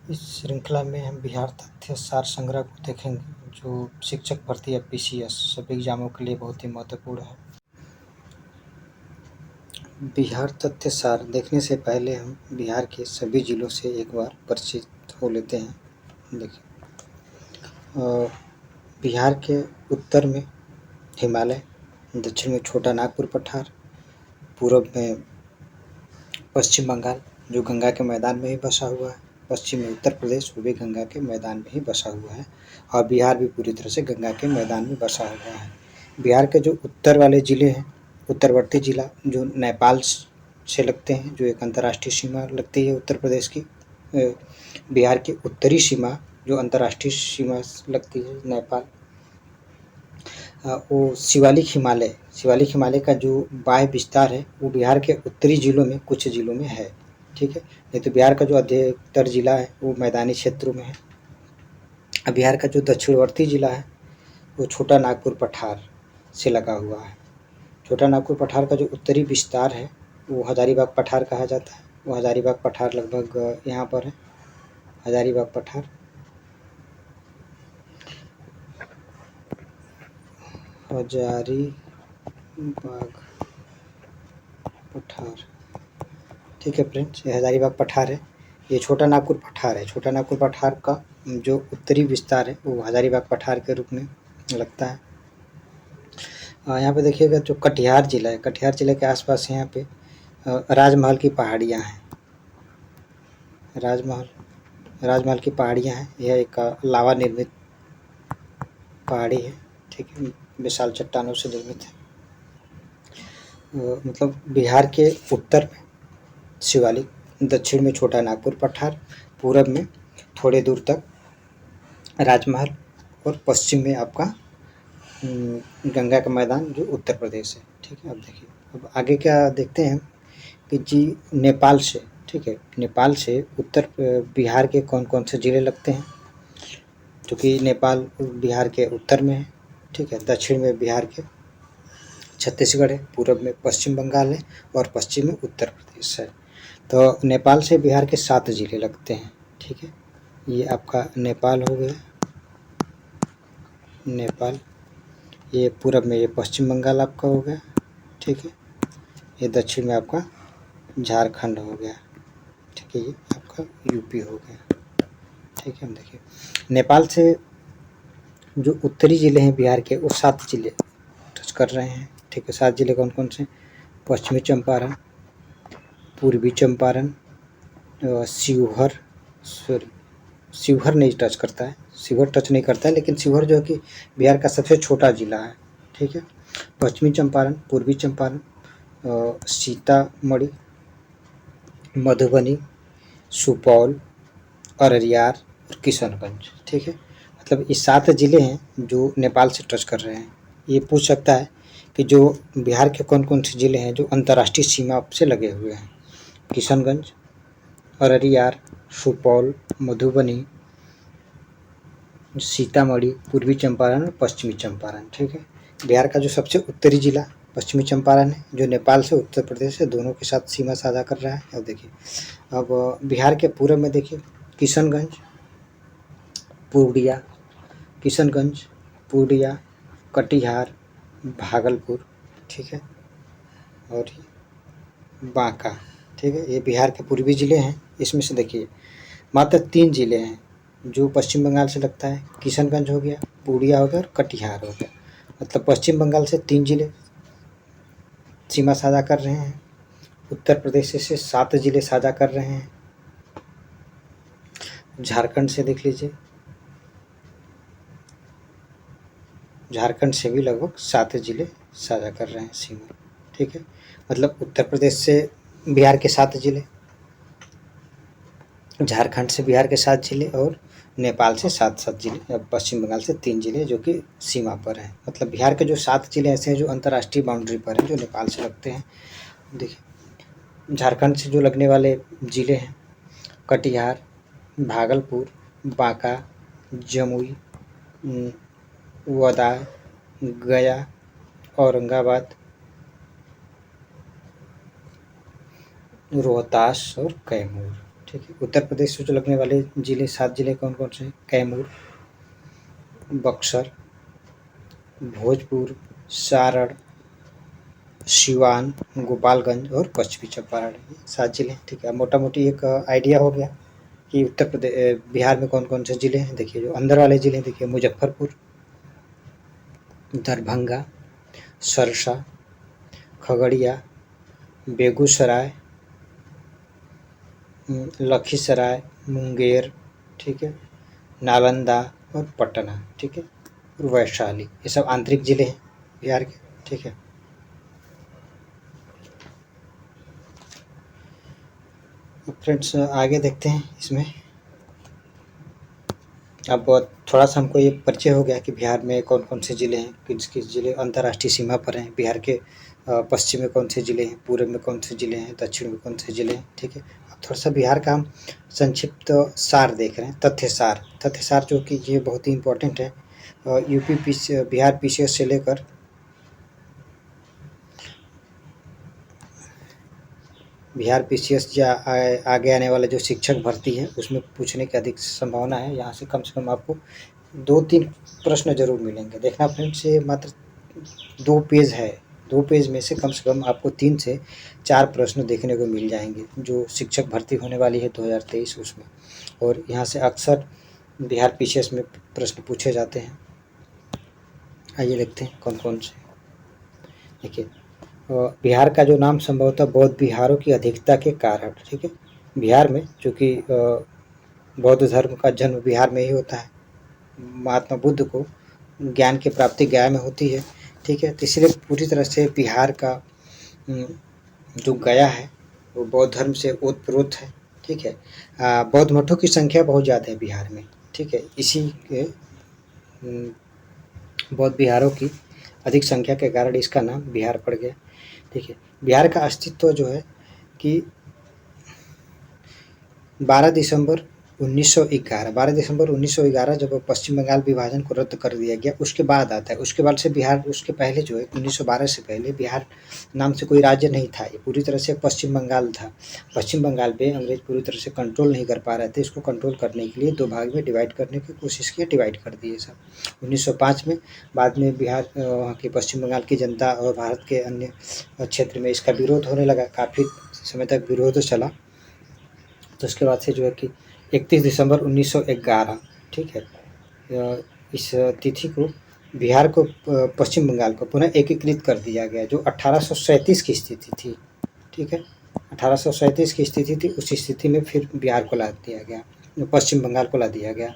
इस श्रृंखला में हम बिहार तथ्य सार संग्रह को देखेंगे, जो शिक्षक भर्ती या पीसीएस सभी एग्जामों के लिए बहुत ही महत्वपूर्ण है। बिहार तथ्य सार देखने से पहले हम बिहार के सभी जिलों से एक बार परिचित हो लेते हैं। देखिए, बिहार के उत्तर में हिमालय, दक्षिण में छोटा नागपुर पठार, पूर्व में पश्चिम बंगाल जो गंगा के मैदान में ही बसा हुआ है, पश्चिम में उत्तर प्रदेश वो भी गंगा के मैदान में ही बसा हुआ है, और बिहार भी पूरी तरह से गंगा के मैदान में बसा हुआ है। बिहार के जो उत्तर वाले ज़िले हैं, उत्तरवर्ती जिला जो नेपाल से लगते हैं, जो एक अंतर्राष्ट्रीय सीमा लगती है उत्तर प्रदेश की। बिहार की उत्तरी सीमा जो अंतर्राष्ट्रीय सीमा लगती है नेपाल, वो शिवालिक हिमालय का जो बाह्य विस्तार है वो बिहार के उत्तरी जिलों में कुछ जिलों में है। ठीक है, नहीं तो बिहार का जो अधिकतर जिला है वो मैदानी क्षेत्रों में है। अब बिहार का जो दक्षिणवर्ती जिला है वो छोटा नागपुर पठार से लगा हुआ है। छोटा नागपुर पठार का जो उत्तरी विस्तार है वो हजारीबाग पठार कहा जाता है। वो हजारीबाग पठार लगभग यहाँ पर है, हजारीबाग पठार। हजारीबाग पठार, ठीक है फ्रेंड्स, ये हजारीबाग पठार है। ये छोटा नागपुर पठार है। छोटा नागपुर पठार का जो उत्तरी विस्तार है वो हजारीबाग पठार के रूप में लगता है। यहाँ पे देखिएगा जो कटिहार जिला है, कटिहार जिले के आसपास यहाँ पे राजमहल की पहाड़ियाँ हैं। राजमहल की पहाड़ियाँ हैं। यह एक लावा निर्मित पहाड़ी है, ठीक है, विशाल चट्टानों से निर्मित है। मतलब बिहार के उत्तर में शिवालिक, दक्षिण में छोटा नागपुर पठार, पूरब में थोड़े दूर तक राजमहल, और पश्चिम में आपका गंगा का मैदान जो उत्तर प्रदेश है। ठीक है, अब देखिए, अब आगे क्या देखते हैं कि जी नेपाल से, ठीक है, नेपाल से उत्तर बिहार के कौन कौन से ज़िले लगते हैं, क्योंकि नेपाल बिहार के उत्तर में है। ठीक है, दक्षिण में बिहार के छत्तीसगढ़ है, पूरब में पश्चिम बंगाल है, और पश्चिम में उत्तर प्रदेश है। तो नेपाल से बिहार के 7 ज़िले लगते हैं। ठीक है, ये आपका नेपाल हो गया, नेपाल। ये पूरब में ये पश्चिम बंगाल आपका हो गया, ठीक है। ये दक्षिण में आपका झारखंड हो गया, ठीक है, ये आपका यूपी हो गया। ठीक है, हम देखिए नेपाल से जो उत्तरी ज़िले हैं बिहार के वो 7 ज़िले टच कर रहे हैं। ठीक है, 7 ज़िले कौन कौन से? पश्चिमी चंपारण, पूर्वी चंपारण, शिवहर नहीं टच करता है, शिवहर टच नहीं करता है, लेकिन शिवहर जो है कि बिहार का सबसे छोटा ज़िला है। ठीक है, पश्चिमी चंपारण, पूर्वी चंपारण, सीतामढ़ी, मधुबनी, सुपौल, अररिया और किशनगंज। ठीक है, मतलब ये 7 ज़िले हैं जो नेपाल से टच कर रहे हैं। ये पूछ सकता है कि जो बिहार के कौन कौन से ज़िले हैं जो अंतर्राष्ट्रीय सीमा से लगे हुए हैं? किशनगंज, अररिया, सुपौल, मधुबनी, सीतामढ़ी, पूर्वी चंपारण और पश्चिमी चंपारण। ठीक है, बिहार का जो सबसे उत्तरी जिला पश्चिमी चंपारण है, जो नेपाल से उत्तर प्रदेश से दोनों के साथ सीमा साझा कर रहा है। अब देखिए, अब बिहार के पूरब में देखिए किशनगंज, पूर्णिया, किशनगंज, पूर्णिया, कटिहार, भागलपुर, ठीक है, और बांका। ठीक है, ये बिहार के पूर्वी ज़िले हैं। इसमें से देखिए मात्र 3 ज़िले हैं जो पश्चिम बंगाल से लगता है। किशनगंज हो गया, पूर्णिया हो गया और कटिहार हो गया। मतलब पश्चिम बंगाल से 3 ज़िले सीमा साझा कर रहे हैं, उत्तर प्रदेश से 7 ज़िले साझा कर रहे हैं, झारखंड से देख लीजिए, झारखंड से भी लगभग 7 ज़िले साझा कर रहे हैं सीमा। ठीक है, मतलब उत्तर प्रदेश से बिहार के 7 ज़िले, झारखंड से बिहार के 7 ज़िले और नेपाल से 7 ज़िले, अब पश्चिम बंगाल से 3 ज़िले जो कि सीमा पर हैं। मतलब बिहार के जो 7 ज़िले ऐसे हैं जो अंतर्राष्ट्रीय बाउंड्री पर हैं, जो नेपाल से लगते हैं। देखिए, झारखंड से जो लगने वाले ज़िले हैं कटिहार, भागलपुर, बांका, जमुई, वदा, गया, औरंगाबाद, रोहतास और कैमूर। ठीक है। उत्तर प्रदेश से जो लगने वाले जिले 7 जिले कौन-कौन से हैं? कैमूर, बक्सर, भोजपुर, सारण, सिवान, गोपालगंज और पश्चिमी चंपारण, ये 7 जिले हैं। ठीक है। मोटा-मोटी एक आइडिया हो गया कि बिहार में कौन-कौन से जिले हैं। देखिए जो अंदर वाले जिले देखिए मुजफ्फरपुर, दरभंगा, सरसा, खगड़िया, बेगूसराय, लखीसराय, मुंगेर, ठीक है, नालंदा और पटना, ठीक है, और वैशाली, ये सब आंतरिक जिले हैं बिहार के। ठीक है। फ्रेंड्स आगे देखते हैं इसमें। अब थोड़ा सा हमको ये परिचय हो गया कि बिहार में कौन कौन से ज़िले हैं, किस किस ज़िले अंतर्राष्ट्रीय सीमा पर हैं। बिहार के पश्चिम में कौन से ज़िले हैं, पूर्व में कौन से ज़िले हैं, दक्षिण में कौन से ज़िले हैं। ठीक है। अब थोड़ा सा बिहार का हम संक्षिप्त सार देख रहे हैं, तथ्य सार जो कि ये बहुत ही इम्पोर्टेंट है। बिहार PCS से लेकर बिहार PCS या आगे आने वाला जो शिक्षक भर्ती है उसमें पूछने की अधिक संभावना है। यहाँ से कम आपको 2-3 प्रश्न जरूर मिलेंगे। देखना फ्रेंड्स, ये मात्र 2 पेज है, 2 पेज में से कम आपको 3 से 4 प्रश्न देखने को मिल जाएंगे जो शिक्षक भर्ती होने वाली है 2023 उसमें। और यहाँ से अक्सर बिहार PCS में प्रश्न पूछे जाते हैं। आइए देखते हैं कौन कौन से। देखिए बिहार का जो नाम संभवतः बौद्ध बिहारों की अधिकता के कारण, ठीक है, बिहार में चूँकि बौद्ध धर्म का जन्म बिहार में ही होता है। महात्मा बुद्ध को ज्ञान की प्राप्ति गया में होती है। ठीक है। तो इसलिए पूरी तरह से बिहार का जो गया है वो बौद्ध धर्म से ओतप्रोत है। ठीक है। बौद्ध मठों की संख्या बहुत ज़्यादा है बिहार में। ठीक है। इसी के बौद्ध बिहारों की अधिक संख्या के कारण इसका नाम बिहार पड़ गया। ठीक है। बिहार का अस्तित्व जो है कि 12 दिसंबर 1911 जब पश्चिम बंगाल विभाजन को रद्द कर दिया गया उसके बाद आता है। उसके बाद से बिहार, उसके पहले जो है 1912 से पहले बिहार नाम से कोई राज्य नहीं था। ये पूरी तरह से पश्चिम बंगाल था। पश्चिम बंगाल पे अंग्रेज पूरी तरह से कंट्रोल नहीं कर पा रहे थे। इसको कंट्रोल करने के लिए 2 भाग में डिवाइड करने की कोशिश की, डिवाइड कर दिए सब 1905 में। बाद में बिहार वहाँ की पश्चिम बंगाल की जनता और भारत के अन्य क्षेत्र में इसका विरोध होने लगा। काफ़ी समय तक विरोध चला। तो उसके बाद से जो है कि 31 दिसंबर 1911, ठीक है, इस तिथि को बिहार को पश्चिम बंगाल को पुनः एकीकृत कर दिया गया, जो 1837 की स्थिति थी। ठीक है। 1837 की स्थिति थी। उस स्थिति में फिर बिहार को ला दिया गया, पश्चिम बंगाल को ला दिया गया।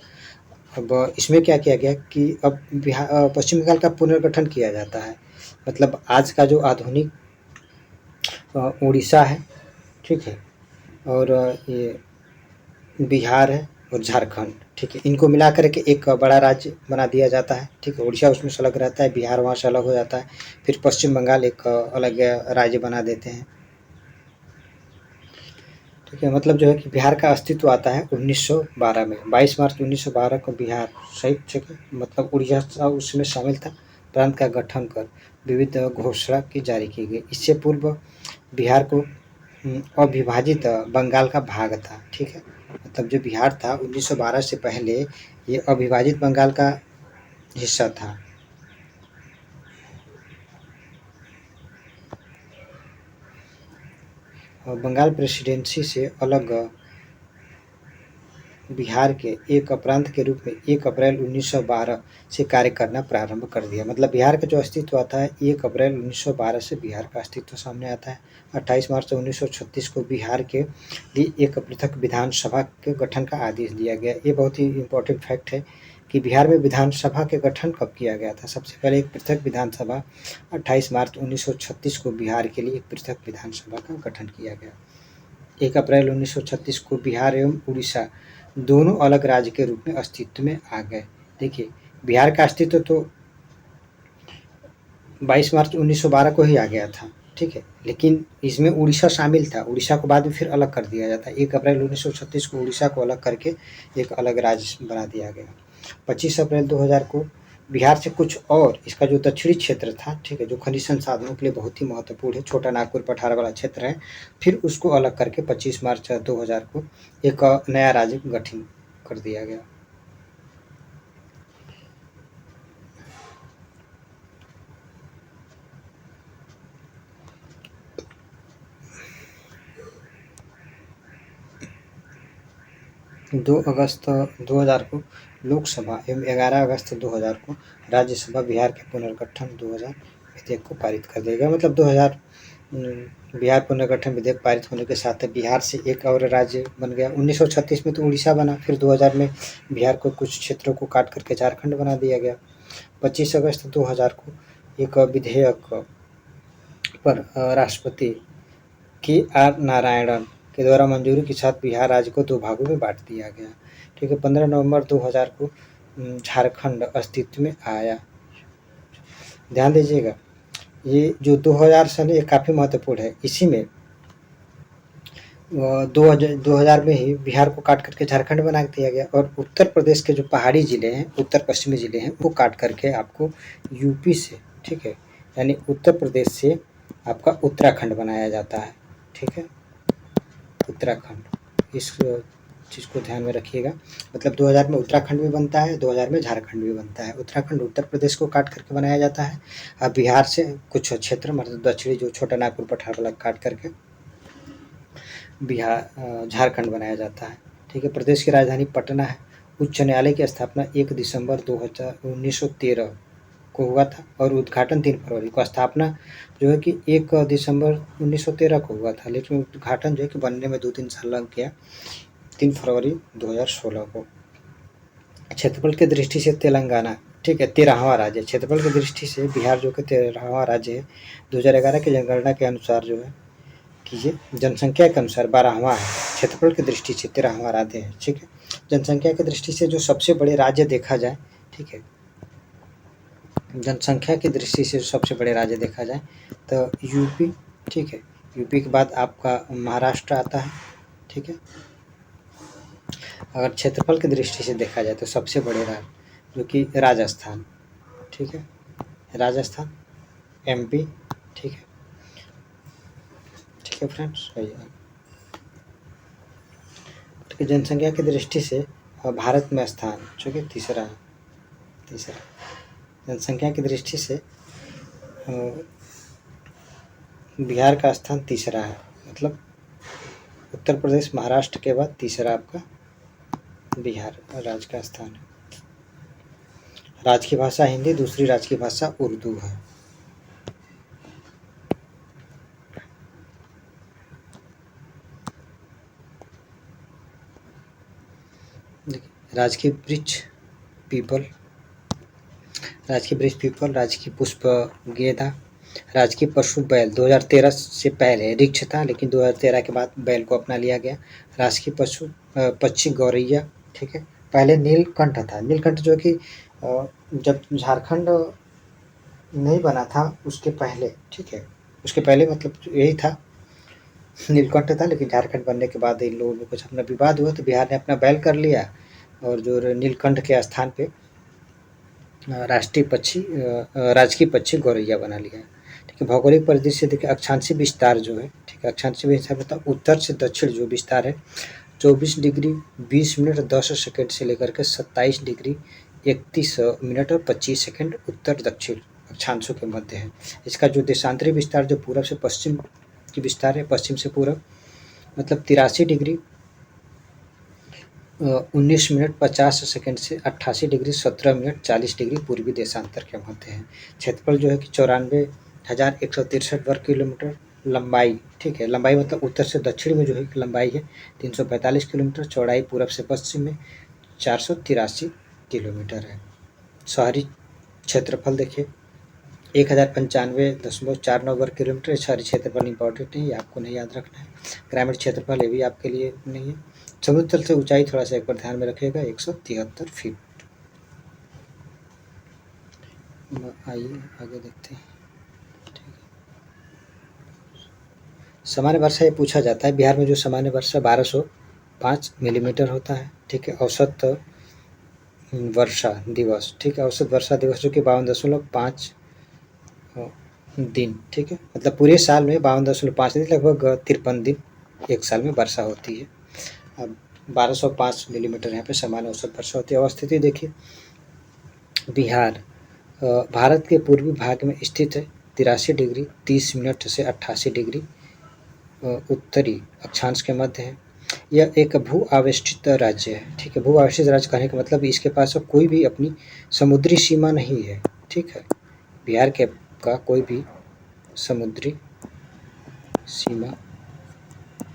अब इसमें क्या किया गया कि अब पश्चिम बंगाल का पुनर्गठन किया जाता है। मतलब आज का जो आधुनिक उड़ीसा है, ठीक है, और ये बिहार है और झारखंड, ठीक है, इनको मिला कर के एक बड़ा राज्य बना दिया जाता है। ठीक है। उड़ीसा उसमें से अलग रहता है, बिहार वहाँ से अलग हो जाता है। फिर पश्चिम बंगाल एक अलग राज्य बना देते हैं। ठीक है। मतलब जो है कि बिहार का अस्तित्व आता है 1912 में। 22 मार्च 1912 को बिहार सहित, ठीक है, मतलब उड़ीसा उसमें शामिल था, प्रांत का गठन कर विविध घोषणा की जारी की गई। इससे पूर्व बिहार को अविभाजित बंगाल का भाग था। ठीक है। मतलब जो बिहार था 1912 से पहले ये अविभाजित बंगाल का हिस्सा था। और बंगाल प्रेसिडेंसी से अलग बिहार के एक प्रांत के रूप में 1 अप्रैल 1912 से कार्य करना प्रारंभ कर दिया। मतलब बिहार का जो अस्तित्व आता है 1 अप्रैल 1912 से बिहार का अस्तित्व सामने आता है। 28 मार्च 1936 को बिहार के लिए एक पृथक विधानसभा के गठन का आदेश दिया गया। ये बहुत ही इम्पोर्टेंट फैक्ट है कि बिहार में विधानसभा के गठन कब किया गया था। सबसे पहले एक पृथक विधानसभा 28 मार्च 1936 को बिहार के लिए एक पृथक विधानसभा का गठन किया गया। 1 अप्रैल 1936 को बिहार एवं उड़ीसा दोनों अलग राज्य के रूप में अस्तित्व में आ गए। देखिए बिहार का अस्तित्व तो 22 मार्च 1912 को ही आ गया था। ठीक है। लेकिन इसमें उड़ीसा शामिल था। उड़ीसा को बाद में फिर अलग कर दिया जाता है। 1 अप्रैल 1936 को उड़ीसा को अलग करके एक अलग राज्य बना दिया गया। 25 अप्रैल 2000 को बिहार से कुछ और इसका जो दक्षिणी क्षेत्र था, ठीक है, जो खनिज संसाधनों के लिए बहुत ही महत्वपूर्ण है, छोटा नागपुर पठार वाला क्षेत्र है, फिर उसको अलग करके 25 मार्च 2000 को एक नया राज्य गठन कर दिया गया। दो अगस्त 2000 को लोकसभा एवं 11 अगस्त 2000 को राज्यसभा बिहार के पुनर्गठन 2000 विधेयक को पारित कर देगा। मतलब 2000 बिहार पुनर्गठन विधेयक पारित होने के साथ बिहार से एक और राज्य बन गया। 1936 में तो उड़ीसा बना, फिर 2000 में बिहार को कुछ क्षेत्रों को काट करके झारखंड बना दिया गया। 25 अगस्त 2000 को एक विधेयक पर राष्ट्रपति KR नारायणन के द्वारा मंजूरी के साथ बिहार राज्य को 2 भागों में बांट दिया गया। ठीक है, 15 नवंबर 2000 को झारखंड अस्तित्व में आया। ध्यान दीजिएगा, ये जो 2000 सन ये काफ़ी महत्वपूर्ण है। इसी में 2000 में ही बिहार को काट करके झारखंड बना दिया गया और उत्तर प्रदेश के जो पहाड़ी ज़िले हैं, उत्तर पश्चिमी ज़िले हैं, वो काट करके आपको यूपी से, ठीक है, यानी उत्तर प्रदेश से आपका उत्तराखंड बनाया जाता है। ठीक है, उत्तराखंड, इस चीज़ को ध्यान में रखिएगा। मतलब 2000 में उत्तराखंड भी बनता है, 2000 में झारखंड भी बनता है। उत्तराखंड उत्तर प्रदेश को काट करके बनाया जाता है। अब बिहार से कुछ क्षेत्र, मतलब दक्षिणी जो छोटा नागपुर पठार वाला काट करके बिहार झारखंड बनाया जाता है। ठीक है, प्रदेश की राजधानी पटना है। उच्च न्यायालय की स्थापना 1 दिसंबर 1913 को हुआ था और उद्घाटन 3 फरवरी को। स्थापना जो है कि 1 दिसंबर 1913 को हुआ था, लेकिन उद्घाटन जो है कि बनने में 2-3 साल लग गया, 3 फरवरी 2016 को। क्षेत्रफल की दृष्टि से तेलंगाना, ठीक है, 13वां राज्य। क्षेत्रफल की दृष्टि से बिहार जो कि 13वां राज्य है। 2011 की जनगणना के अनुसार जो है कीजिए, जनसंख्या के अनुसार 12वां है। क्षेत्रफल की दृष्टि से 13वां राज्य है। ठीक है, जनसंख्या की दृष्टि से जो सबसे बड़े राज्य देखा जाए, ठीक है, जनसंख्या की दृष्टि से सबसे बड़े राज्य देखा जाए तो यूपी, ठीक है, यूपी के बाद आपका महाराष्ट्र आता है। ठीक है, अगर क्षेत्रफल की दृष्टि से देखा जाए तो सबसे बड़े राज्य जो कि राजस्थान, ठीक है, राजस्थान, MP, ठीक है, ठीक है फ्रेंड्स, ठीक है। जनसंख्या की दृष्टि से भारत में स्थान जो कि तीसरा जनसंख्या की दृष्टि से बिहार का स्थान तीसरा है। मतलब उत्तर प्रदेश महाराष्ट्र के बाद तीसरा आपका बिहार राज्य का स्थान है। राज्य की भाषा हिंदी, दूसरी राज्य की भाषा उर्दू है। देखिए, राजकीय वृक्ष पीपल, राजकीय वृक्ष पीपल, राजकीय पुष्प गेंदा, राजकीय पशु बैल। 2013 से पहले वृक्ष था, लेकिन 2013 के बाद बैल को अपना लिया गया। राजकीय पशु पक्षी गौरैया, ठीक है। पहले नीलकंठ था। नीलकंठ जो कि जब झारखंड नहीं बना था उसके पहले, ठीक है, उसके पहले मतलब यही था, नीलकंठ था, लेकिन झारखंड बनने के बाद इन लोगों में कुछ अपना विवाद हुआ तो बिहार ने अपना बैल कर लिया और जो नीलकंठ के स्थान पे राष्ट्रीय पक्षी राजकीय पक्षी गौरैया बना लिया है। ठीक है, भौगोलिक परिदृश्य से देखिए, अक्षांशीय विस्तार जो है, ठीक है, अक्षांशीय विस्तार मतलब उत्तर से दक्षिण जो विस्तार है 24 डिग्री 20 मिनट 10 सेकंड से लेकर के 27 डिग्री 31 मिनट और 25 सेकंड उत्तर दक्षिण अक्षांशों के मध्य है। इसका जो देशांतरी विस्तार जो पूरब से पश्चिम की विस्तार है, पश्चिम से पूरब, मतलब 83 डिग्री 19 मिनट 50 सेकंड से 88 डिग्री 17 मिनट 40 डिग्री पूर्वी देशांतर के मध्य है। क्षेत्रफल जो है कि 94,163 वर्ग किलोमीटर लंबाई, ठीक है, लंबाई मतलब उत्तर से दक्षिण में जो है लंबाई है 345 किलोमीटर, चौड़ाई पूरब से पश्चिम में 483 किलोमीटर है। शहरी क्षेत्रफल देखिए 1095.49 वर्ग किलोमीटर। शहरी क्षेत्रफल इंपॉर्टेंट है, ये आपको नहीं याद रखना है। ग्रामीण क्षेत्रफल ये भी आपके लिए नहीं है। समुद्र तल से ऊंचाई थोड़ा सा एक बार ध्यान में रखिएगा 173 फीट। आइए आगे देखते हैं। सामान्य वर्षा ये पूछा जाता है, बिहार में जो सामान्य वर्षा 1205 मिलीमीटर होता है। ठीक है, औसत वर्षा दिवस, ठीक है, औसत वर्षा दिवस जो कि 52.5 दिन, ठीक है, मतलब पूरे साल में 52.5 दिन, लगभग 53 दिन एक साल में वर्षा होती है। अब 1205 मिलीमीटर यहाँ पे सामान्य औसत वर्षा होती है। अवस्थिति देखिए, बिहार भारत के पूर्वी भाग में स्थित है, 83 डिग्री 30 मिनट से 88 डिग्री उत्तरी अक्षांश के मध्य है। यह एक भू आवेष्टित राज्य है, ठीक है। भू आवेष्टित राज्य कहने का मतलब इसके पास कोई भी अपनी समुद्री सीमा नहीं है, ठीक है। बिहार के का कोई भी समुद्री सीमा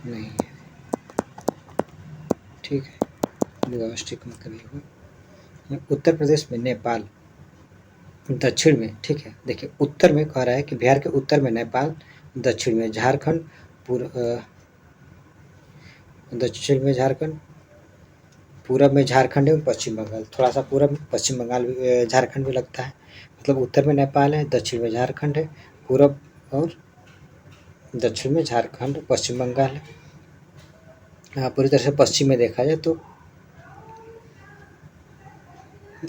नहीं है, ठीक है। भू आवेष्टित का मतलब ये हुआ। उत्तर प्रदेश में नेपाल, दक्षिण में, ठीक है, देखिए उत्तर में कह रहा है कि बिहार के उत्तर में नेपाल, दक्षिण में झारखंड, दक्षिण में झारखंड, पूरब में झारखंड एवं पश्चिम बंगाल, थोड़ा सा पूरब में पश्चिम बंगाल झारखंड भी लगता है। मतलब उत्तर में नेपाल है, दक्षिण में झारखंड है, पूरब और दक्षिण में झारखंड, पश्चिम बंगाल है। हाँ, पूरी तरह से पश्चिम में देखा जाए तो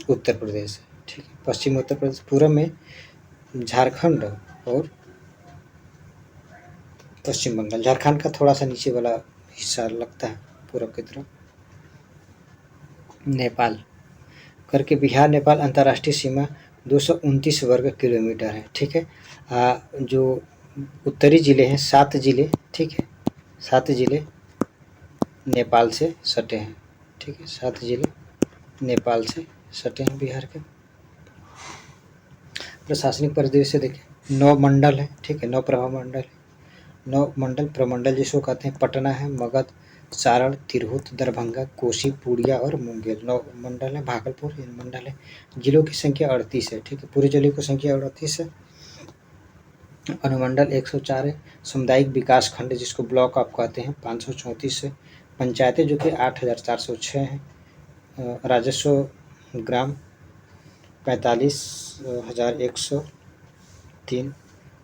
उत्तर प्रदेश है, ठीक है, पश्चिम उत्तर प्रदेश, पूरब में झारखंड और पश्चिम बंगाल। झारखंड का थोड़ा सा नीचे वाला हिस्सा लगता है पूरब की तरफ। नेपाल करके बिहार नेपाल अंतर्राष्ट्रीय सीमा 229 वर्ग किलोमीटर है, ठीक है। जो उत्तरी ज़िले हैं 7 ज़िले, ठीक है, 7 ज़िले नेपाल से सटे हैं, ठीक है, 7 ज़िले नेपाल से सटे हैं बिहार के। प्रशासनिक परिदृश्य देखिए, 9 मंडल है, ठीक है, 9 प्रभाग मंडल है, 9 मंडल प्रमंडल जिसको कहते हैं। पटना है, मगध, सारण, तिरहुत, दरभंगा, कोसी, पूर्णिया और मुंगेर 9 मंडल है। भागलपुर ये मंडल है। जिलों की संख्या 38 है, ठीक है, पूरे जिले की संख्या 38 है। अनुमंडल 104 है। सामुदायिक विकास खंड जिसको ब्लॉक आप कहते हैं 534 है। पंचायतें जो कि 8406 हैं। राजस्व ग्राम 45,103।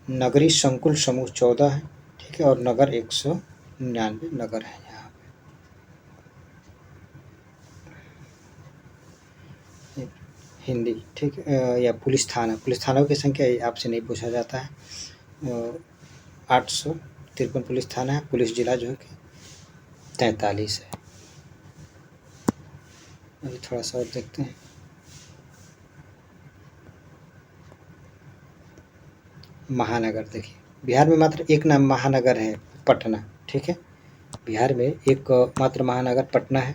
नगरीय संकुल समूह 14 है, ठीक है, और नगर 199 नगर है यहाँ पे। हिंदी, ठीक है, या पुलिस थाना, पुलिस थानों की संख्या आपसे नहीं पूछा जाता है। 853 पुलिस थाना है। पुलिस जिला जो है कि 43 है। अभी थोड़ा सा और देखते हैं। महानगर देखिए, बिहार में मात्र एक नाम महानगर है, पटना, ठीक है। बिहार में एक मात्र महानगर पटना है।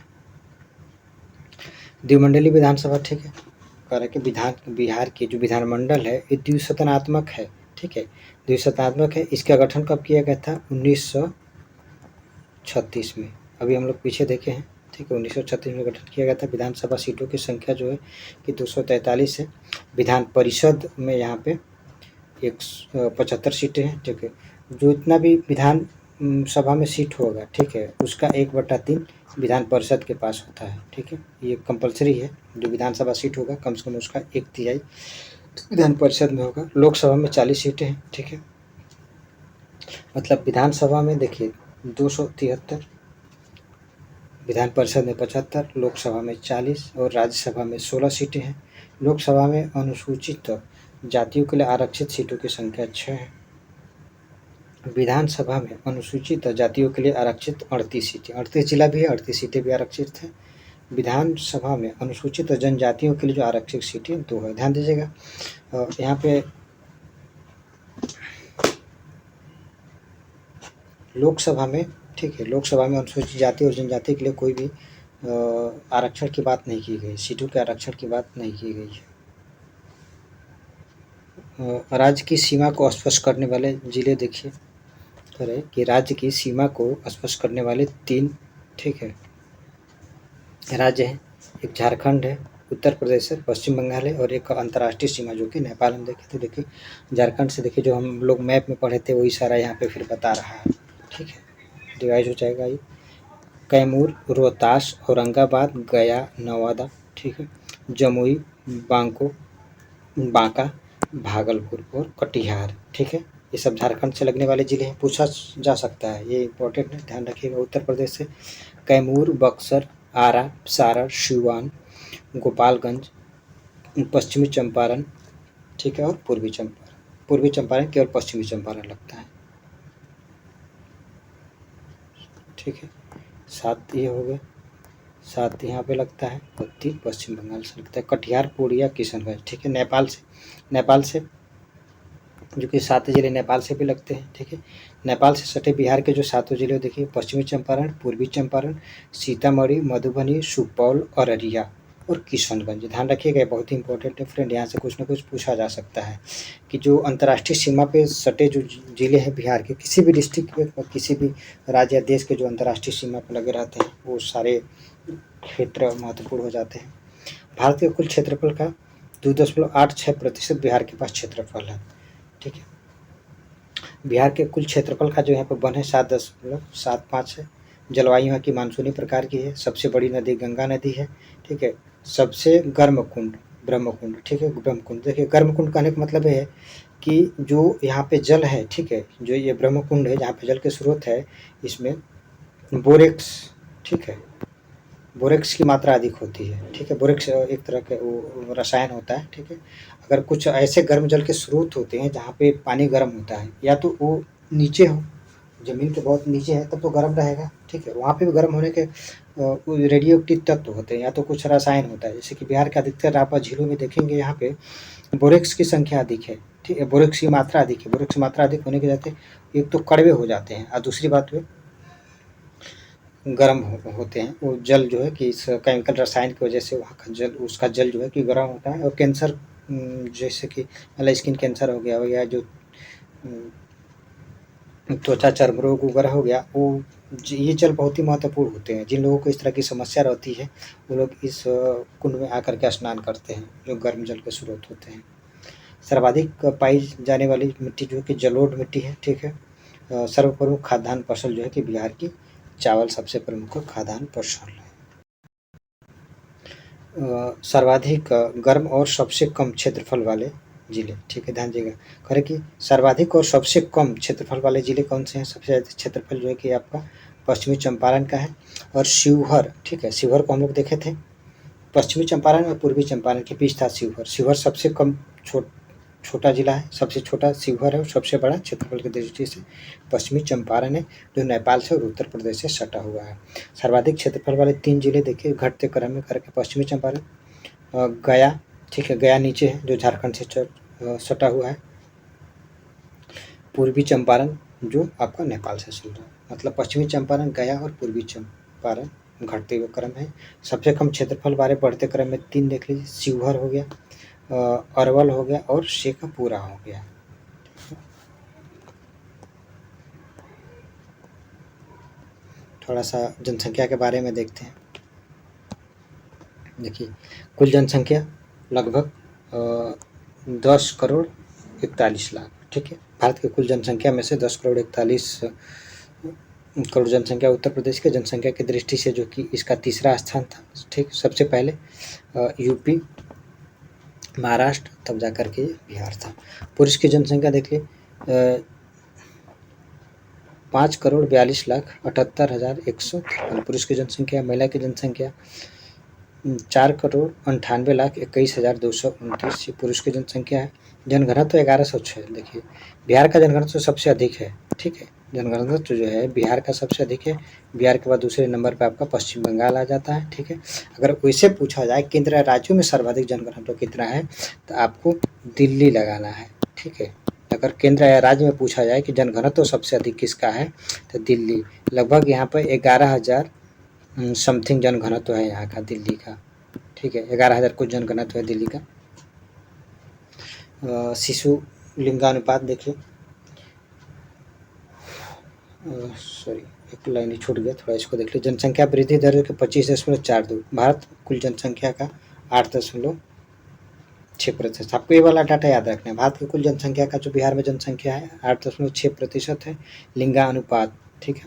द्विमंडलीय विधानसभा, ठीक है, कह रहे कि बिहार की जो विधानमंडल है ये द्विसदनात्मक है, ठीक है, द्विसदनात्मक है। इसका गठन कब किया गया था? 1936 में। अभी हम लोग पीछे देखे हैं, ठीक है, 1936 में गठन किया गया था। विधानसभा सीटों की संख्या जो है कि 243 है। विधान परिषद में यहाँ पे 75 सीटें हैं, ठीक है। जो इतना भी विधान सभा में सीट होगा, ठीक है, उसका 1/3 विधान परिषद के पास होता है, ठीक है। ये कंपलसरी है, जो विधानसभा सीट होगा कम से कम उसका 1/3 विधान परिषद में होगा। लोकसभा में 40 सीटें हैं, ठीक है। मतलब विधानसभा में देखिए 273, विधान परिषद में 75, लोकसभा में 40 और राज्यसभा में 16 सीटें हैं। लोकसभा में अनुसूचित जातियों के लिए आरक्षित सीटों की संख्या 6 है। विधानसभा में अनुसूचित जातियों के लिए आरक्षित 38 सीटें, 38 जिला भी है, 38 सीटें भी आरक्षित हैं। विधानसभा में अनुसूचित जनजातियों के लिए जो आरक्षित सीटें 2 है। ध्यान दीजिएगा, यहाँ पे लोकसभा में, ठीक है, लोकसभा में अनुसूचित जाति और जनजाति के लिए कोई भी आरक्षण की बात नहीं की गई, सीटों के आरक्षण की बात नहीं की गई है। राज्य की सीमा को स्पष्ट करने वाले जिले देखिए, करें कि राज्य की सीमा को स्पष्ट करने वाले 3, ठीक है, राज्य हैं। एक झारखंड है, उत्तर प्रदेश है, पश्चिम बंगाल है और एक अंतर्राष्ट्रीय सीमा जो कि नेपाल हम देखे थे। देखिए झारखंड से देखिए जो हम लोग मैप में पढ़े थे वही सारा यहाँ पे फिर बता रहा है, ठीक है, डिवाइड हो जाएगा ये। कैमूर, रोहतास, औरंगाबाद, गया, नवादा, ठीक है, जमुई, बांका, भागलपुर और कटिहार, ठीक है, ये सब झारखंड से लगने वाले ज़िले हैं। पूछा जा सकता है, ये इंपॉर्टेंट है, ध्यान रखिएगा। उत्तर प्रदेश से कैमूर, बक्सर, आरा, सारण, सिवान, गोपालगंज, पश्चिमी चंपारण, ठीक है, और पूर्वी चंपारण। पूर्वी चंपारण केवल पश्चिमी चंपारण लगता है, ठीक है। 7 ये हो गए, 7 यहाँ पे लगता है और 3 पश्चिम बंगाल से लगता है। कटिहार, पूर्णिया, किशनगंज, ठीक है, नेपाल से जो कि 7 जिले नेपाल से भी लगते हैं, ठीक है। नेपाल से सटे बिहार के जो 7 जिले देखिए, पश्चिमी चंपारण, पूर्वी चंपारण, सीतामढ़ी, मधुबनी, सुपौल, अररिया और किशनगंज। ध्यान रखिएगा, बहुत ही इंपॉर्टेंट है फ्रेंड, यहाँ से कुछ ना कुछ पूछा जा सकता है कि जो अंतर्राष्ट्रीय सीमा पे सटे जो जिले हैं बिहार के, किसी भी डिस्ट्रिक्ट में और किसी भी राज्य या देश के जो अंतर्राष्ट्रीय सीमा पर लगे रहते हैं, वो सारे क्षेत्र महत्वपूर्ण हो जाते हैं। भारत के कुल क्षेत्रफल का 2.86% बिहार के पास क्षेत्रफल है, ठीक है। बिहार के कुल क्षेत्रफल का जो यहाँ पर वन है 7.75 है। जलवायु यहाँ की मानसूनी प्रकार की है। सबसे बड़ी नदी गंगा नदी है, ठीक है। सबसे गर्म कुंड ब्रह्मकुंड, ठीक है। ब्रह्मकुंड, देखिए गर्म कुंड कहने का मतलब ये है कि जो यहाँ पे जल है, ठीक है, जो ये ब्रह्मकुंड है जहाँ पे जल के स्रोत है, इसमें बोरेक्स, ठीक है, बोरेक्स की मात्रा अधिक होती है, ठीक है। बोरेक्स एक तरह का वो रसायन होता है, ठीक है। अगर कुछ ऐसे गर्म जल के स्रोत होते हैं जहाँ पे पानी गर्म होता है, या तो वो नीचे हो, ज़मीन के बहुत नीचे है तब तो गर्म रहेगा, ठीक है। वहाँ पे भी गर्म होने के रेडियो एक्टिव तत्व होते हैं या तो कुछ रसायन होता है। जैसे कि बिहार के अधिकतर आप झीलों में देखेंगे यहाँ पे बोरेक्स की संख्या अधिक है, ठीक है। बोरेक्स की मात्रा अधिक है। बोरेक्स की मात्रा अधिक होने के चलते एक तो कड़वे हो जाते हैं और दूसरी बात वे गर्म होते हैं। वो जल जो है कि इस केमिकल रसायन की वजह से वहाँ का जल, उसका जल जो है कि गर्म होता है और कैंसर, जैसे कि मतलब स्किन कैंसर हो गया या जो त्वचा चर्म रोग वगैरह हो गया, वो ये जल बहुत ही महत्वपूर्ण होते हैं। जिन लोगों को इस तरह की समस्या रहती है वो लोग इस कुंड में आकर के स्नान करते हैं जो गर्म जल के स्रोत होते हैं। सर्वाधिक पाई जाने वाली मिट्टी जो है कि जलोढ़ मिट्टी है, ठीक है। सर्वप्रमुख खाद्यान्न फसल जो है कि बिहार की चावल सबसे प्रमुख खाद्यान्न फसल है। सर्वाधिक गर्म और सबसे कम क्षेत्रफल वाले जिले, ठीक है, ध्यान दीजिएगा। कह रहे कि सर्वाधिक और सबसे कम क्षेत्रफल वाले जिले कौन से हैं। सबसे ज़्यादा क्षेत्रफल जो है कि आपका पश्चिमी चंपारण का है और शिवहर, ठीक है। शिवहर को हम लोग देखे थे, पश्चिमी चंपारण और पूर्वी चंपारण के बीच था शिवहर। शिवहर सबसे कम छोटा जिला है, सबसे छोटा शिवहर है और सबसे बड़ा क्षेत्रफल की दृष्टि से पश्चिमी चंपारण है जो नेपाल से और उत्तर प्रदेश से सटा हुआ है। सर्वाधिक क्षेत्रफल वाले 3 जिले देखिए घटते क्रम में करके, पश्चिमी चंपारण, गया, ठीक है, गया नीचे है जो झारखंड से सटा हुआ है। पूर्वी चंपारण जो आपका नेपाल से चल रहा है, मतलब पश्चिमी चंपारण, गया और पूर्वी चंपारण घटते हुए क्रम है। सबसे कम क्षेत्रफल वाले बढ़ते क्रम में 3 देख लीजिए, शिवहर हो गया, अरवल हो गया और शेखपुरा हो गया। थोड़ा सा जनसंख्या के बारे में देखते हैं। देखिए कुल जनसंख्या लगभग 10 करोड़ 41 लाख, ठीक है। भारत की कुल जनसंख्या में से 10 करोड़ 41 करोड़ जनसंख्या उत्तर प्रदेश के जनसंख्या की दृष्टि से जो कि इसका तीसरा स्थान था, ठीक। सबसे पहले यूपी, महाराष्ट्र, तब जाकर के बिहार था। पुरुष की जनसंख्या देखिए 5 करोड़ 42 लाख 78,153 पुरुष की जनसंख्या। महिला की जनसंख्या 4 करोड़ 98 लाख 21,229 पुरुष की जनसंख्या है। जनघनत्व 1106, देखिए बिहार का जनघनत्व सबसे अधिक है, ठीक है। जनघनत्व जो है बिहार का सबसे अधिक है। बिहार के बाद दूसरे नंबर पर आपका पश्चिम बंगाल आ जाता है, ठीक है। अगर वैसे पूछा जाए केंद्र राज्यों में सर्वाधिक जनघनत्व कितना है तो आपको दिल्ली लगाना है, ठीक है। अगर केंद्र या राज्य में पूछा जाए कि जनघनत्व सबसे अधिक किसका है तो दिल्ली, लगभग यहाँ पर 11,000 समथिंग जनघनत्व है यहाँ का, दिल्ली का, ठीक है। 11,000 कुछ जनघनत्व है दिल्ली का। शिशु लिंगानुपात देखिए, सॉरी एक लाइन ही छूट गया, थोड़ा इसको देख लीजिए। जनसंख्या वृद्धि दर के 25.42, भारत कुल जनसंख्या का 8.6%। आपको ये वाला डाटा याद रखना है। भारत की कुल जनसंख्या का जो बिहार में जनसंख्या है 8.6% है। लिंगानुपात, ठीक है,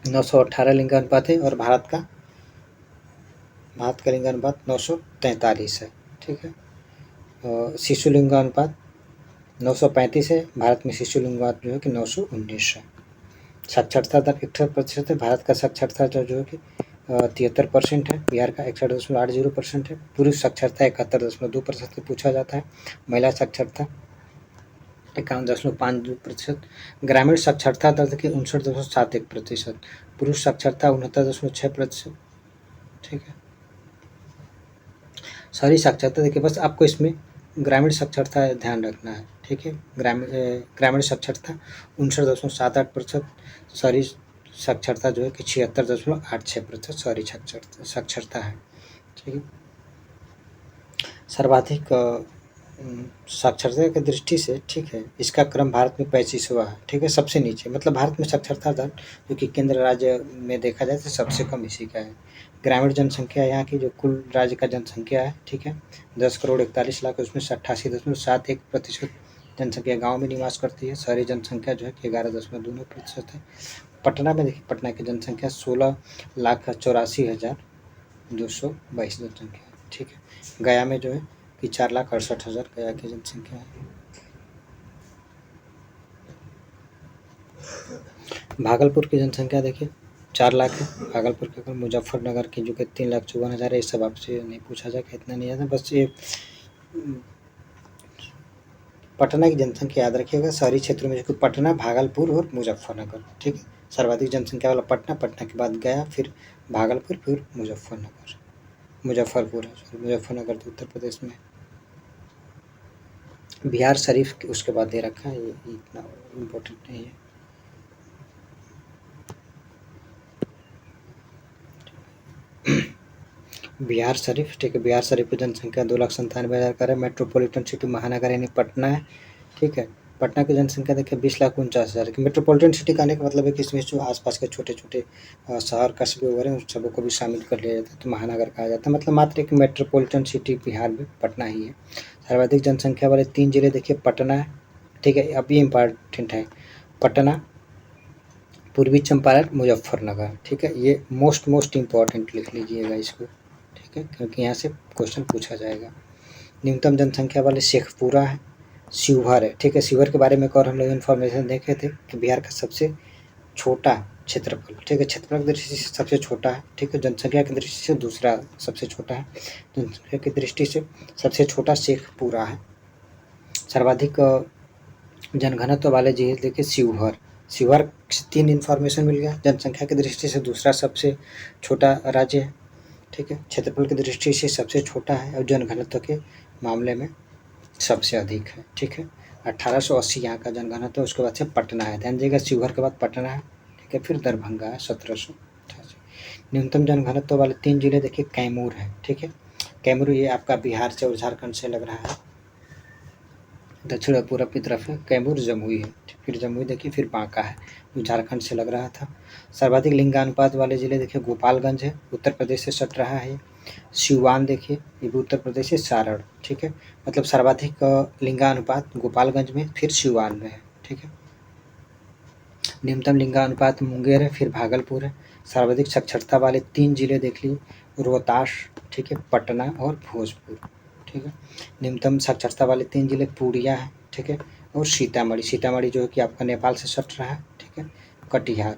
918 लिंगानुपात है और भारत का लिंगानुपात 943 है, ठीक है। शिशु लिंगानुपात 935 है, भारत में शिशु लिंगानुपात जो है कि 919 है। साक्षरता दर 61% है, भारत का साक्षरता दर जो है कि 73% है, बिहार का 61.80% है। पुरुष साक्षरता 71.2% पूछा जाता है। महिला साक्षरता 51.52%। ग्रामीण साक्षरता दर देखिए 59.71%। पुरुष साक्षरता 69.6%। ठीक है। शहरी साक्षरता देखिए, बस आपको इसमें ग्रामीण साक्षरता ध्यान रखना है। ठीक है। ग्रामीण साक्षरता 59.78%। शहरी साक्षरता जो है कि 76.86% शहरी साक्षरता है। ठीक है। सर्वाधिक साक्षरता की दृष्टि से, ठीक है, इसका क्रम भारत में 35वां है। ठीक है, सबसे नीचे, मतलब भारत में साक्षरता दर जो कि केंद्र राज्य में देखा जाए तो सबसे कम इसी का है। ग्रामीण जनसंख्या यहाँ की जो कुल राज्य का जनसंख्या है, ठीक है, 10,41,00,000, उसमें से 88.71% जनसंख्या गाँव में निवास करती है। शहरी जनसंख्या जो है कि 11.29% है। पटना में देखिए, पटना की जनसंख्या 16,84,222 जनसंख्या है। ठीक है। गया में जो है कि 4,68,000 गया की जनसंख्या है। भागलपुर की जनसंख्या देखिए 4 लाख है भागलपुर के। मुजफ्फरनगर की जो कि 3,54,000 है। ये सब आपसे नहीं पूछा जाए कि इतना नहीं आता, बस ये पटना की जनसंख्या याद रखिएगा। शहरी क्षेत्रों में जो कि पटना, भागलपुर और मुजफ्फरनगर। ठीक है। सर्वाधिक जनसंख्या वाला पटना, पटना के बाद गया, फिर भागलपुर, फिर मुजफ्फरपुर है। मुजफ्फरनगर तो उत्तर प्रदेश में। बिहार शरीफ उसके बाद दे रखा है, ये इतना इम्पोर्टेंट नहीं है। बिहार शरीफ, ठीक है, बिहार शरीफ की जनसंख्या 2,97,000 का है। मेट्रोपॉलिटन सिटी महानगर यानी पटना है। ठीक है। पटना की जनसंख्या देखिए 20,49,000 की। मेट्रोपॉलिटन सिटी का आने का मतलब है कि इसमें जो आसपास के छोटे छोटे शहर कस्बे वगैरह उन सबों को भी शामिल कर लिया जाता है, तो महानगर कहा जाता है। मतलब मात्र एक मेट्रोपॉलिटन सिटी बिहार में पटना ही है। सर्वाधिक जनसंख्या वाले 3 जिले देखिए पटना है। ठीक है, अब ये इम्पॉर्टेंट है, पटना, पूर्वी चंपारण, मुजफ्फरनगर। ठीक है, ये मोस्ट इम्पॉर्टेंट लिख लीजिएगा इसको। ठीक है, क्योंकि यहाँ से क्वेश्चन पूछा जाएगा। न्यूनतम जनसंख्या वाले शेखपुरा है, शिवहर है। ठीक है, शिवहर के बारे में एक और हम लोग इन्फॉर्मेशन देखे थे कि बिहार का सबसे छोटा क्षेत्रफल, ठीक है, क्षेत्रफल की दृष्टि से सबसे छोटा है। ठीक है, जनसंख्या की दृष्टि से दूसरा सबसे छोटा है। जनसंख्या की दृष्टि से सबसे छोटा शेखपुरा है। सर्वाधिक जनघनत्व वाले जिले देखिए शिवहर। शिवहर से 3 इन्फॉर्मेशन मिल गया। जनसंख्या की दृष्टि से दूसरा सबसे छोटा राज्य है। ठीक है, क्षेत्रफल की दृष्टि से सबसे छोटा है और जनघनत्व के मामले में सबसे अधिक है। ठीक है, 1880 यहाँ का जनघनत्व। उसके बाद से पटना है, ध्यान दीजिएगा, शिवहर के बाद पटना है। ठीक है, फिर दरभंगा है 1788। न्यूनतम जनघनत्व वाले 3 जिले देखिए कैमूर है। ठीक है, कैमूर ये आपका बिहार से और झारखंड से लग रहा है, दक्षिण और पूरब की तरफ है। कैमूर जमुई है, फिर जमुई देखिए, फिर बांका है जो झारखंड से लग रहा था। सर्वाधिक लिंगानुपात वाले जिले देखिए गोपालगंज है, उत्तर प्रदेश से सट रहा है। सिवान देखिए, ये भी उत्तर प्रदेश से सारण। ठीक है, मतलब सर्वाधिक लिंगानुपात गोपालगंज में, फिर सिवान में है। ठीक है, न्यूनतम लिंगानुपात मुंगेर है, फिर भागलपुर है। सर्वाधिक साक्षरता वाले 3 जिले देख लीजिए, रोहतास, ठीक है, पटना और भोजपुर। ठीक है, न्यूनतम साक्षरता वाले 3 जिले पूर्णिया है। ठीक है, और सीतामढ़ी। सीतामढ़ी जो है कि आपका नेपाल से सट रहा है। ठीक है, कटिहार।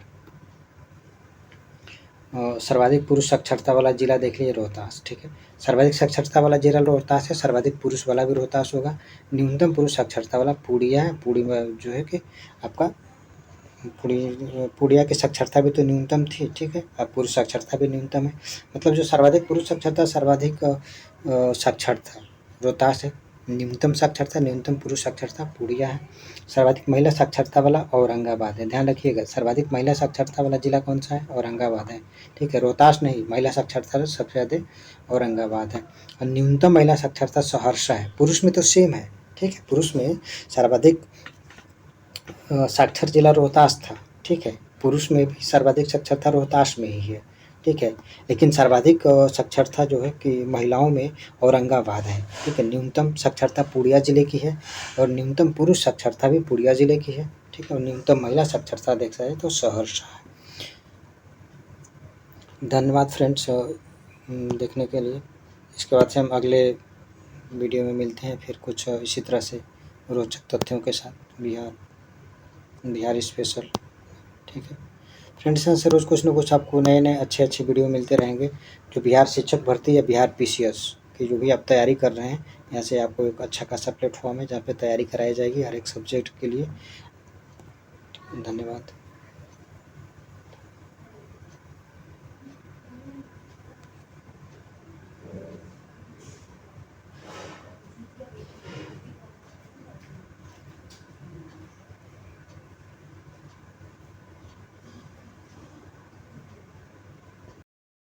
सर्वाधिक पुरुष साक्षरता वाला जिला देख लीजिए रोहतास। ठीक है, सर्वाधिक साक्षरता वाला जिला रोहतास है, सर्वाधिक पुरुष वाला भी रोहतास होगा। न्यूनतम पुरुष साक्षरता वाला पूर्णिया है। पूर्णी में जो है कि आपका पूर्णिया की साक्षरता भी तो न्यूनतम थी। ठीक है, अब पुरुष साक्षरता भी न्यूनतम है। मतलब जो सर्वाधिक पुरुष साक्षरता, सर्वाधिक साक्षरता रोहतास है। न्यूनतम साक्षरता, न्यूनतम पुरुष साक्षरता पूर्णिया है। सर्वाधिक महिला साक्षरता वाला औरंगाबाद है, ध्यान रखिएगा। सर्वाधिक महिला साक्षरता वाला जिला कौन सा है? औरंगाबाद है। ठीक है, रोहतास नहीं, महिला साक्षरता सबसे ज़्यादा औरंगाबाद है। और न्यूनतम महिला साक्षरता सहरसा है। पुरुष में तो सेम है। ठीक है, पुरुष में सर्वाधिक साक्षर जिला रोहतास था। ठीक है, पुरुष में भी सर्वाधिक साक्षरता रोहतास में ही है। ठीक है, लेकिन सर्वाधिक साक्षरता जो है कि महिलाओं में औरंगाबाद है। ठीक है, न्यूनतम साक्षरता पूर्णिया जिले की है और न्यूनतम पुरुष साक्षरता भी पूर्णिया जिले की है। ठीक है, और न्यूनतम महिला साक्षरता देखा जाए तो सहरसा है। धन्यवाद फ्रेंड्स देखने के लिए। इसके बाद से हम अगले वीडियो में मिलते हैं फिर कुछ इसी तरह से रोचक तथ्यों के साथ बिहार स्पेशल। ठीक है। फ्रेंड्स यहाँ से रोज़ कुछ ना कुछ आपको नए नए अच्छे वीडियो मिलते रहेंगे। जो बिहार शिक्षक भर्ती या बिहार पीसीएस की जो भी आप तैयारी कर रहे हैं, यहाँ से आपको एक अच्छा खासा प्लेटफॉर्म है जहाँ पे तैयारी कराई जाएगी हर एक सब्जेक्ट के लिए। धन्यवाद।